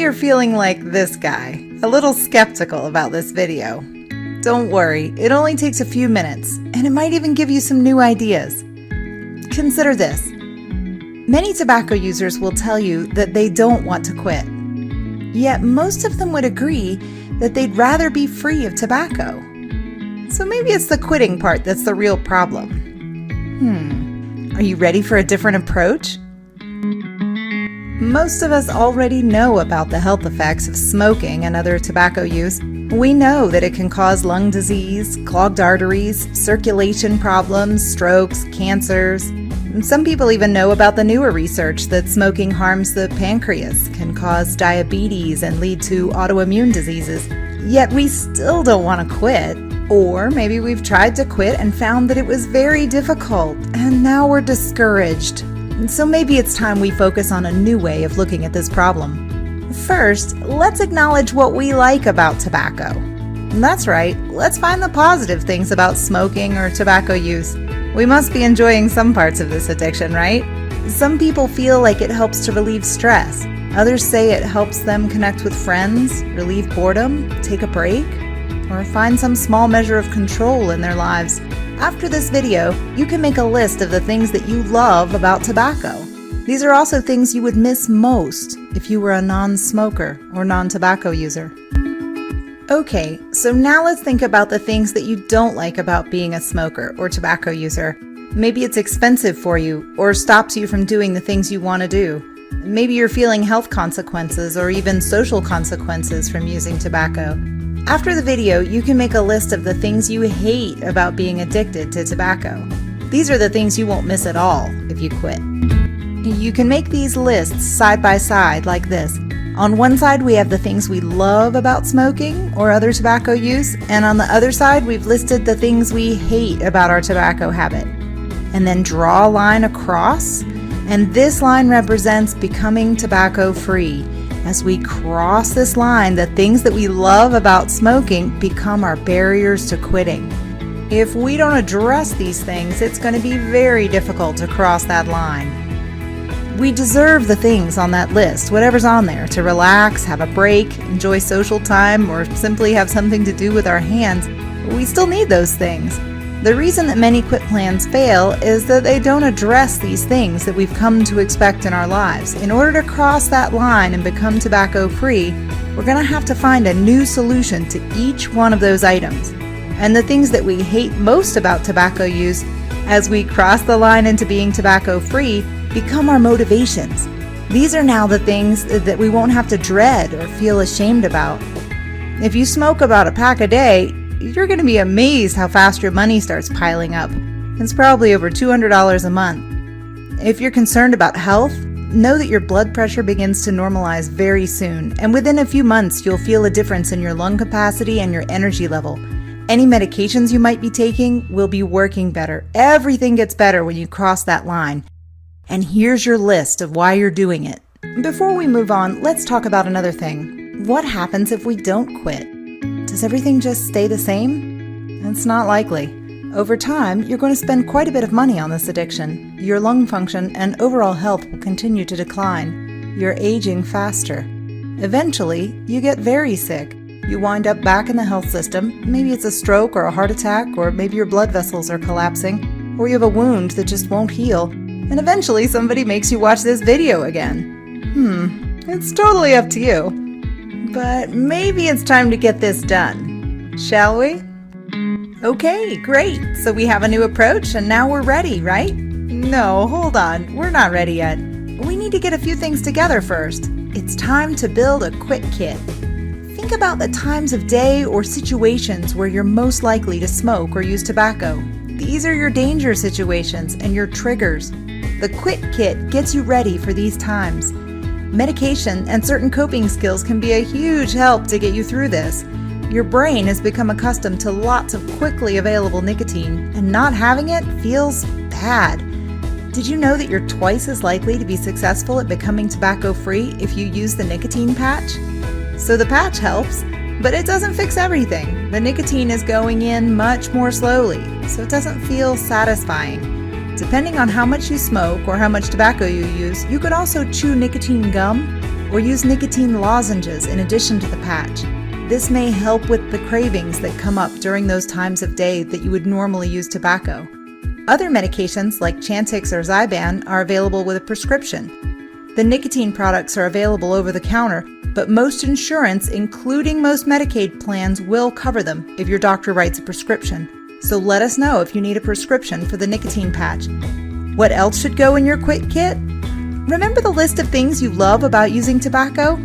you're feeling like this guy, a little skeptical about this video. Don't worry, it only takes a few minutes, and it might even give you some new ideas. Consider this. Many tobacco users will tell you that they don't want to quit. Yet most of them would agree that they'd rather be free of tobacco. So maybe it's the quitting part that's the real problem. Are you ready for a different approach? Most of us already know about the health effects of smoking and other tobacco use. We know that it can cause lung disease, clogged arteries, circulation problems, strokes, cancers. Some people even know about the newer research that smoking harms the pancreas, can cause diabetes, and lead to autoimmune diseases. Yet we still don't want to quit. Or maybe we've tried to quit and found that it was very difficult, and now we're discouraged. So maybe it's time we focus on a new way of looking at this problem. First, let's acknowledge what we like about tobacco. That's right, let's find the positive things about smoking or tobacco use. We must be enjoying some parts of this addiction, right? Some people feel like it helps to relieve stress. Others say it helps them connect with friends, relieve boredom, take a break, or find some small measure of control in their lives. After this video, you can make a list of the things that you love about tobacco. These are also things you would miss most if you were a non-smoker or non-tobacco user. Okay, so now let's think about the things that you don't like about being a smoker or tobacco user. Maybe it's expensive for you or stops you from doing the things you want to do. Maybe you're feeling health consequences or even social consequences from using tobacco. After the video, you can make a list of the things you hate about being addicted to tobacco. These are the things you won't miss at all if you quit. You can make these lists side by side like this. On one side, we have the things we love about smoking or other tobacco use, and on the other side, we've listed the things we hate about our tobacco habit. And then draw a line across, and this line represents becoming tobacco free. As we cross this line, the things that we love about smoking become our barriers to quitting. If we don't address these things, it's going to be very difficult to cross that line. We deserve the things on that list, whatever's on there, to relax, have a break, enjoy social time, or simply have something to do with our hands. We still need those things. The reason that many quit plans fail is that they don't address these things that we've come to expect in our lives. In order to cross that line and become tobacco free, we're going to have to find a new solution to each one of those items. And the things that we hate most about tobacco use, as we cross the line into being tobacco free, become our motivations. These are now the things that we won't have to dread or feel ashamed about. If you smoke about a pack a day, you're going to be amazed how fast your money starts piling up. It's probably over $200 a month. If you're concerned about health, know that your blood pressure begins to normalize very soon, and within a few months you'll feel a difference in your lung capacity and your energy level. Any medications you might be taking will be working better. Everything gets better when you cross that line. And here's your list of why you're doing it. Before we move on, let's talk about another thing. What happens if we don't quit? Does everything just stay the same? It's not likely. Over time, you're going to spend quite a bit of money on this addiction. Your lung function and overall health will continue to decline. You're aging faster. Eventually, you get very sick. You wind up back in the health system. Maybe it's a stroke or a heart attack, or maybe your blood vessels are collapsing, or you have a wound that just won't heal. And eventually somebody makes you watch this video again. It's totally up to you. But maybe it's time to get this done, shall we? Okay, great. So we have a new approach and now we're ready, right? No, hold on. We're not ready yet. We need to get a few things together first. It's time to build a quit kit. Think about the times of day or situations where you're most likely to smoke or use tobacco. These are your danger situations and your triggers. The quit kit gets you ready for these times. Medication and certain coping skills can be a huge help to get you through this. Your brain has become accustomed to lots of quickly available nicotine, and not having it feels bad. Did you know that you're twice as likely to be successful at becoming tobacco-free if you use the nicotine patch? So the patch helps, but it doesn't fix everything. The nicotine is going in much more slowly, so it doesn't feel satisfying. Depending on how much you smoke or how much tobacco you use, you could also chew nicotine gum, or use nicotine lozenges in addition to the patch. This may help with the cravings that come up during those times of day that you would normally use tobacco. Other medications like Chantix or Zyban are available with a prescription. The nicotine products are available over the counter, but most insurance, including most Medicaid plans, will cover them if your doctor writes a prescription. So let us know if you need a prescription for the nicotine patch. What else should go in your quit kit? Remember the list of things you love about using tobacco?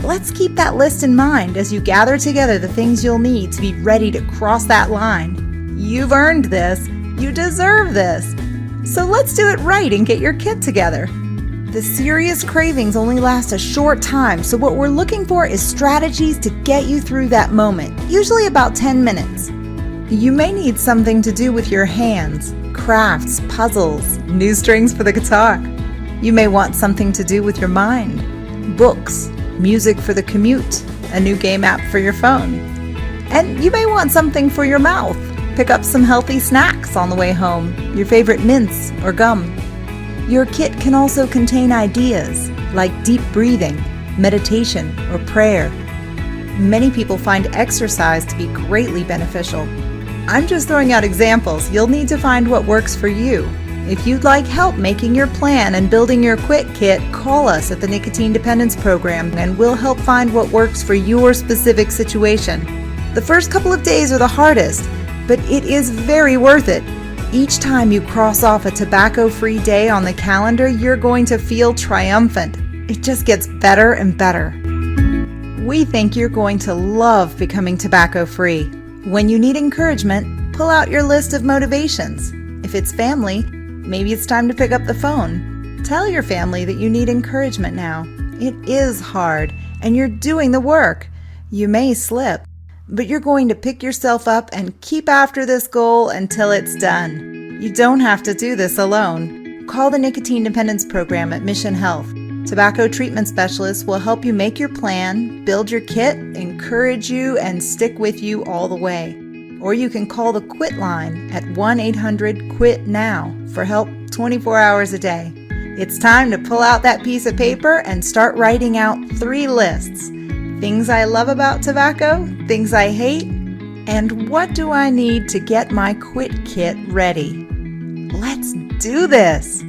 Let's keep that list in mind as you gather together the things you'll need to be ready to cross that line. You've earned this. You deserve this. So let's do it right and get your kit together. The serious cravings only last a short time, so what we're looking for is strategies to get you through that moment, usually about 10 minutes. You may need something to do with your hands, crafts, puzzles, new strings for the guitar. You may want something to do with your mind, books, music for the commute, a new game app for your phone. And you may want something for your mouth. Pick up some healthy snacks on the way home, your favorite mints or gum. Your kit can also contain ideas like deep breathing, meditation, or prayer. Many people find exercise to be greatly beneficial. I'm just throwing out examples. You'll need to find what works for you. If you'd like help making your plan and building your quit kit, call us at the Nicotine Dependence Program and we'll help find what works for your specific situation. The first couple of days are the hardest, but it is very worth it. Each time you cross off a tobacco-free day on the calendar, you're going to feel triumphant. It just gets better and better. We think you're going to love becoming tobacco-free. When you need encouragement, pull out your list of motivations. If it's family, maybe it's time to pick up the phone. Tell your family that you need encouragement now. It is hard, and you're doing the work. You may slip, but you're going to pick yourself up and keep after this goal until it's done. You don't have to do this alone. Call the Nicotine Dependence Program at Mission Health. Tobacco treatment specialists will help you make your plan, build your kit, encourage you, and stick with you all the way. Or you can call the Quit line at 1-800-QUIT-NOW for help 24 hours a day. It's time to pull out that piece of paper and start writing out 3 lists. Things I love about tobacco, things I hate, and what do I need to get my quit kit ready? Let's do this!